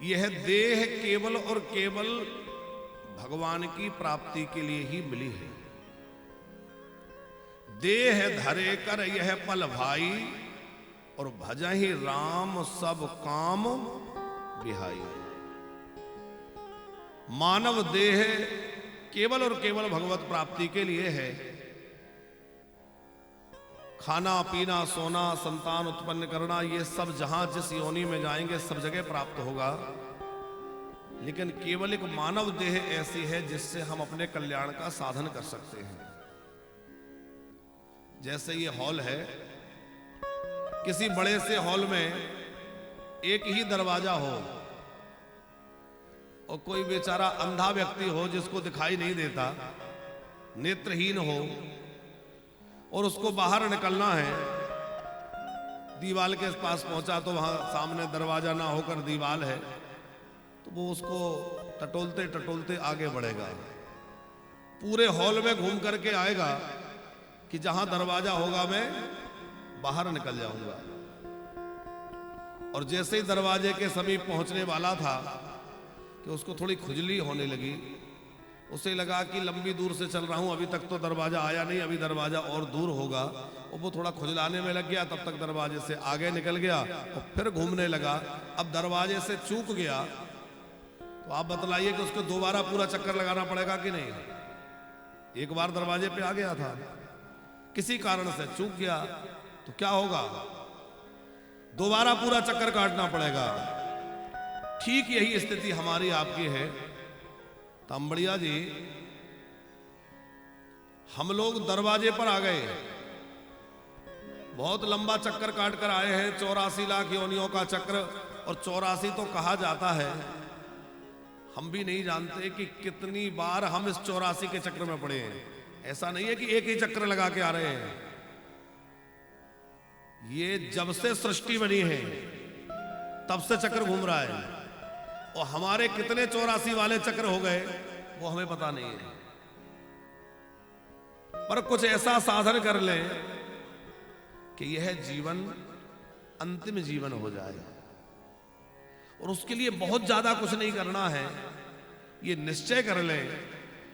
यह देह केवल और केवल भगवान की प्राप्ति के लिए ही मिली है। देह धरे कर यह पल भाई, और भजहि राम सब काम बिहाई। मानव देह केवल और केवल भगवत प्राप्ति के लिए है। खाना पीना सोना संतान उत्पन्न करना ये सब जहां जिस योनि में जाएंगे सब जगह प्राप्त होगा, लेकिन केवल एक मानव देह ऐसी है जिससे हम अपने कल्याण का साधन कर सकते हैं। जैसे ये हॉल है, किसी बड़े से हॉल में एक ही दरवाजा हो और कोई बेचारा अंधा व्यक्ति हो जिसको दिखाई नहीं देता, नेत्रहीन हो, और उसको बाहर निकलना है, दीवाल के पास पहुंचा तो वहां सामने दरवाजा ना होकर दीवाल है, तो वो उसको टटोलते टटोलते आगे बढ़ेगा। पूरे हॉल में घूम करके आएगा कि जहां दरवाजा होगा मैं बाहर निकल जाऊंगा। और जैसे ही दरवाजे के समीप पहुंचने वाला था कि उसको थोड़ी खुजली होने लगी। उसे लगा कि लंबी दूर से चल रहा हूं, अभी तक तो दरवाजा आया नहीं, अभी दरवाजा और दूर होगा, और वो थोड़ा खुजलाने में लग गया। तब तक दरवाजे से आगे निकल गया और फिर घूमने लगा। अब दरवाजे से चूक गया तो आप बतलाइए कि उसको दोबारा पूरा चक्कर लगाना पड़ेगा कि नहीं? एक बार दरवाजे पे आ गया था, किसी कारण से चूक गया तो क्या होगा? दोबारा पूरा चक्कर काटना पड़ेगा। ठीक यही स्थिति हमारी आपकी है। तांबड़िया जी, हम लोग दरवाजे पर आ गए, बहुत लंबा चक्कर काट कर आए हैं, 84 लाख योनियों का चक्र, और 84 तो कहा जाता है। हम भी नहीं जानते कि कितनी बार हम इस 84 के चक्र में पड़े हैं। ऐसा नहीं है कि एक ही चक्र लगा के आ रहे हैं। ये जब से सृष्टि बनी है तब से चक्र घूम रहा है, और हमारे कितने 84 वाले चक्र हो गए वो हमें पता नहीं है। पर कुछ ऐसा साधन कर ले कि यह जीवन अंतिम जीवन हो जाए, और उसके लिए बहुत ज्यादा कुछ नहीं करना है। ये निश्चय कर ले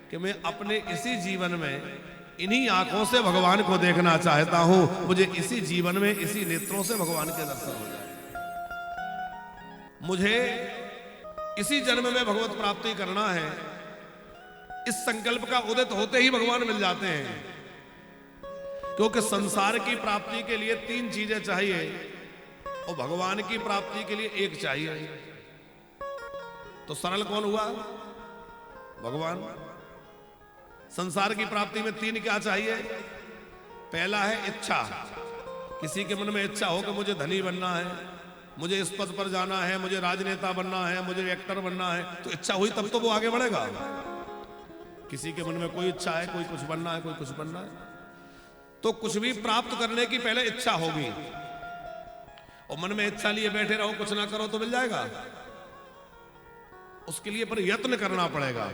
कि मैं अपने इसी जीवन में इन्हीं आंखों से भगवान को देखना चाहता हूं, मुझे इसी जीवन में इसी नेत्रों से भगवान के दर्शन हो जाए, मुझे इसी जन्म में भगवत प्राप्ति करना है। इस संकल्प का उदित होते ही भगवान मिल जाते हैं, क्योंकि संसार की प्राप्ति के लिए 3 चीजें चाहिए और भगवान की प्राप्ति के लिए 1 चाहिए। तो सरल कौन हुआ? भगवान। संसार की प्राप्ति में 3 क्या चाहिए? पहला है इच्छा। किसी के मन में इच्छा हो कि मुझे धनी बनना है, मुझे इस पद पर जाना है, मुझे राजनेता बनना है, मुझे एक्टर बनना है, तो इच्छा हुई तब तो वो आगे बढ़ेगा। किसी के मन में कोई इच्छा है, कोई कुछ बनना है, कोई कुछ बनना है, तो कुछ भी प्राप्त करने की पहले इच्छा होगी। और मन में इच्छा लिए बैठे रहो, कुछ ना करो तो मिल जाएगा? उसके लिए पर यत्न करना पड़ेगा।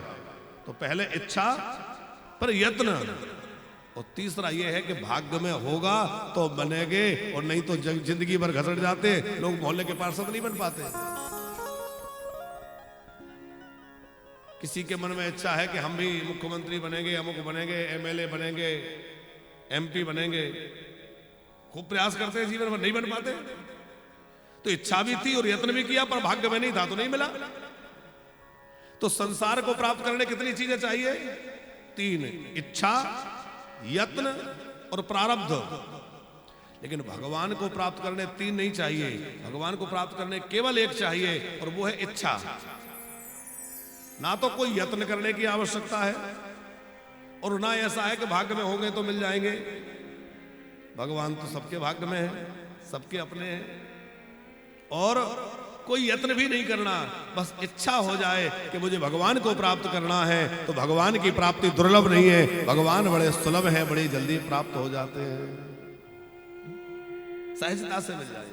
तो पहले इच्छा पर यत्न, और तीसरा यह है कि भाग्य में होगा तो बनेंगे, और नहीं तो जिंदगी भर घसट जाते। लोग मोहल्ले के पार्षद नहीं बन पाते। किसी के मन में इच्छा है कि हम भी मुख्यमंत्री बनेंगे, अमुक बनेंगे, एमएलए बनेंगे, एमपी बनेंगे, खूब प्रयास करते हैं, जीवन भर नहीं बन पाते। तो इच्छा भी थी और यत्न भी किया, पर भाग्य में नहीं था तो नहीं मिला। तो संसार को प्राप्त करने कितनी चीजें चाहिए? 3, इच्छा, यत्न और प्रारब्ध। लेकिन भगवान को प्राप्त करने 3 नहीं चाहिए, भगवान को प्राप्त करने केवल 1 चाहिए, और वो है इच्छा। ना तो कोई यत्न करने की आवश्यकता है, और ना ऐसा है कि भाग्य में होंगे तो मिल जाएंगे। भगवान तो सबके भाग्य में है, सबके अपने हैं, और कोई यत्न भी नहीं करना, बस इच्छा हो जाए कि मुझे भगवान को प्राप्त करना है। तो भगवान की प्राप्ति दुर्लभ नहीं है, भगवान बड़े सुलभ हैं, बड़ी जल्दी प्राप्त हो जाते हैं, सहजता से मिल जाए।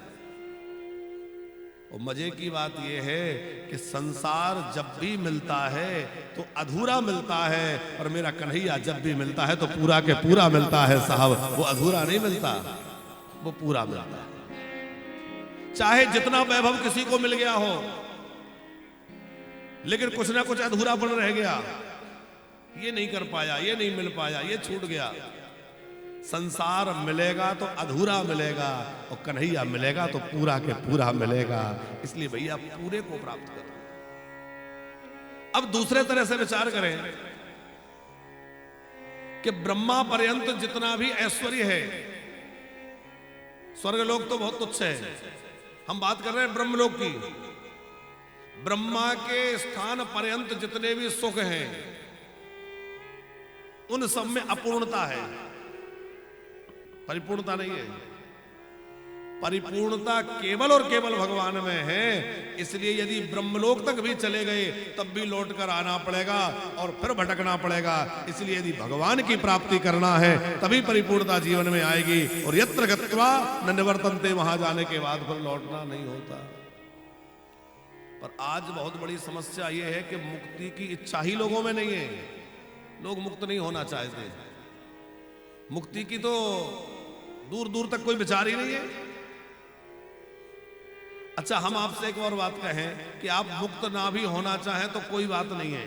और मजे की बात यह है कि संसार जब भी मिलता है तो अधूरा मिलता है, और मेरा कन्हैया जब भी मिलता है तो पूरा के पूरा मिलता है साहब। वो अधूरा नहीं मिलता, वो पूरा मिलता है। चाहे जितना वैभव किसी को मिल गया हो, लेकिन कुछ ना कुछ अधूरापन रह गया, ये नहीं कर पाया, ये नहीं मिल पाया, ये छूट गया। संसार मिलेगा तो अधूरा मिलेगा और कन्हैया मिलेगा तो पूरा के पूरा मिलेगा। इसलिए भैया पूरे को प्राप्त करो। अब दूसरे तरह से विचार करें कि ब्रह्मा पर्यंत जितना भी ऐश्वर्य है, स्वर्गलोक तो बहुत तुच्छ है, हम बात कर रहे हैं ब्रह्मलोक की। ब्रह्मा के स्थान पर्यंत जितने भी सुख हैं उन सब में अपूर्णता है, परिपूर्णता नहीं है। परिपूर्णता केवल और केवल भगवान में है। इसलिए यदि ब्रह्मलोक तक भी चले गए तब भी लौट कर आना पड़ेगा और फिर भटकना पड़ेगा। इसलिए यदि भगवान की प्राप्ति करना है तभी परिपूर्णता जीवन में आएगी। और यत्र गत्वा न निवर्तन्ते, वहां जाने के बाद फिर लौटना नहीं होता। पर आज बहुत बड़ी समस्या यह है कि मुक्ति की इच्छा ही लोगों में नहीं है। लोग मुक्त नहीं होना चाहते। मुक्ति की तो दूर दूर तक कोई विचार ही नहीं है। अच्छा, हम आपसे एक और बात कहें कि आप मुक्त ना भी होना चाहें तो कोई बात नहीं है।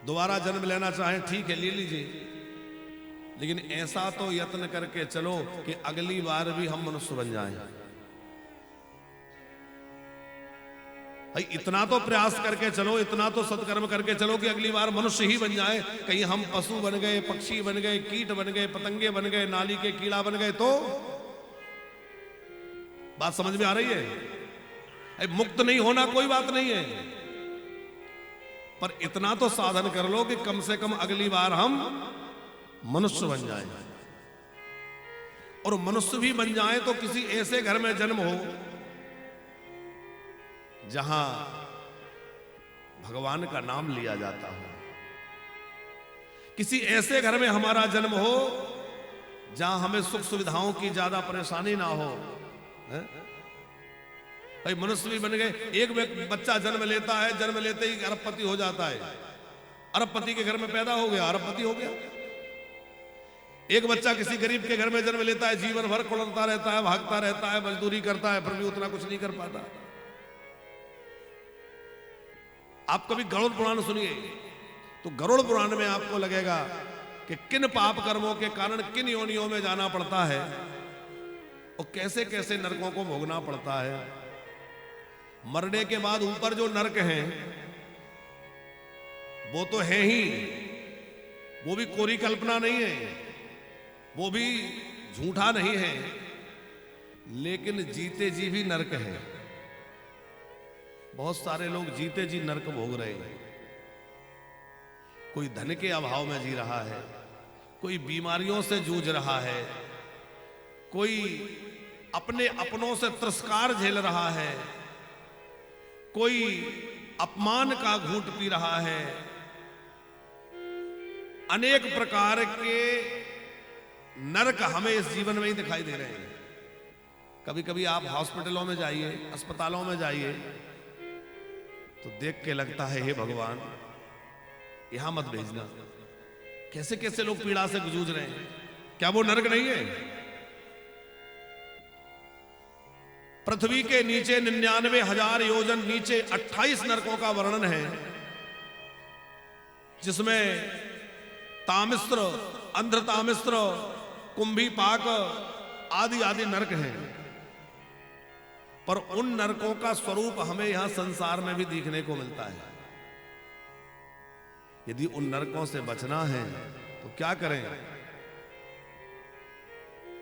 दोबारा जन्म लेना चाहें ठीक है, ले लीजिए, लेकिन ऐसा तो यत्न करके चलो कि अगली बार भी हम मनुष्य बन जाएं। भाई इतना तो प्रयास करके चलो, इतना तो सत्कर्म करके चलो कि अगली बार मनुष्य ही बन जाए। कहीं हम पशु बन गए, पक्षी बन गए, कीट बन गए, पतंगे बन गए, नाली के कीड़ा बन गए तो बात समझ में आ रही है? मुक्त नहीं होना कोई बात नहीं है, पर इतना तो साधन कर लो कि कम से कम अगली बार हम मनुष्य बन जाएं। और मनुष्य भी बन जाए तो किसी ऐसे घर में जन्म हो जहां भगवान का नाम लिया जाता हो। किसी ऐसे घर में हमारा जन्म हो जहां हमें सुख सुविधाओं की ज्यादा परेशानी ना हो। भाई मनुष्य भी बन गए। एक बच्चा जन्म लेता है, जन्म लेते ही अरबपति हो जाता है। अरबपति के घर में पैदा हो गया, अरबपति हो गया। एक बच्चा किसी गरीब के घर में जन्म लेता है, जीवन भर कुड़ता रहता है, भागता रहता है, मजदूरी करता है, फिर भी उतना कुछ नहीं कर पाता। आप कभी गरुड़ पुराण सुनिए तो गरुड़ पुराण में आपको लगेगा कि किन पाप कर्मों के कारण किन योनियों में जाना पड़ता है और कैसे कैसे नरकों को भोगना पड़ता है। मरने के बाद ऊपर जो नरक हैं वो तो है ही, वो भी कोरी कल्पना नहीं है, वो भी झूठा नहीं है, लेकिन जीते जी भी नरक है। बहुत सारे लोग जीते जी नरक भोग रहे हैं। कोई धन के अभाव में जी रहा है, कोई बीमारियों से जूझ रहा है, कोई अपने अपनों से तिरस्कार झेल रहा है, कोई अपमान का घूंट पी रहा है। अनेक प्रकार के नरक हमें इस जीवन में ही दिखाई दे रहे हैं। कभी कभी आप हॉस्पिटलों में जाइए, अस्पतालों में जाइए तो देख के लगता है हे भगवान यहां मत भेजना। कैसे कैसे लोग पीड़ा से जूझ रहे हैं, क्या वो नरक नहीं है? पृथ्वी के नीचे 99,000 योजन नीचे 28 नरकों का वर्णन है, जिसमें तामिस्त्र, अंध्र तामिस्त्र, कुंभी पाक आदि आदि नरक हैं। पर उन नरकों का स्वरूप हमें यहां संसार में भी देखने को मिलता है। यदि उन नरकों से बचना है तो क्या करें?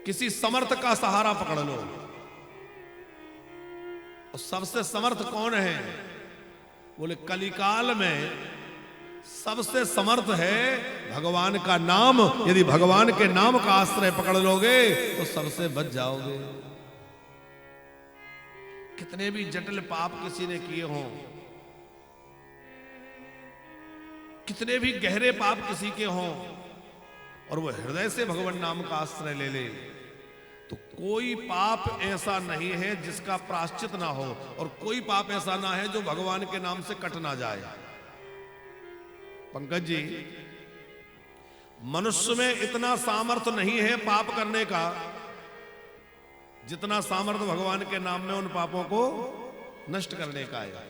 किसी समर्थ का सहारा पकड़ लो। और सबसे समर्थ कौन है? बोले कलिकाल में सबसे समर्थ है भगवान का नाम। यदि भगवान के नाम का आश्रय पकड़ लोगे तो सबसे बच जाओगे। कितने भी जटिल पाप किसी ने किए हों, कितने भी गहरे पाप किसी के हों, और वो हृदय से भगवान नाम का आश्रय ले ले तो कोई पाप ऐसा नहीं है जिसका प्रायश्चित ना हो, और कोई पाप ऐसा ना है जो भगवान के नाम से कट ना जाए। पंकज जी, मनुष्य में इतना सामर्थ्य नहीं है पाप करने का जितना सामर्थ्य भगवान के नाम में उन पापों को नष्ट करने का है।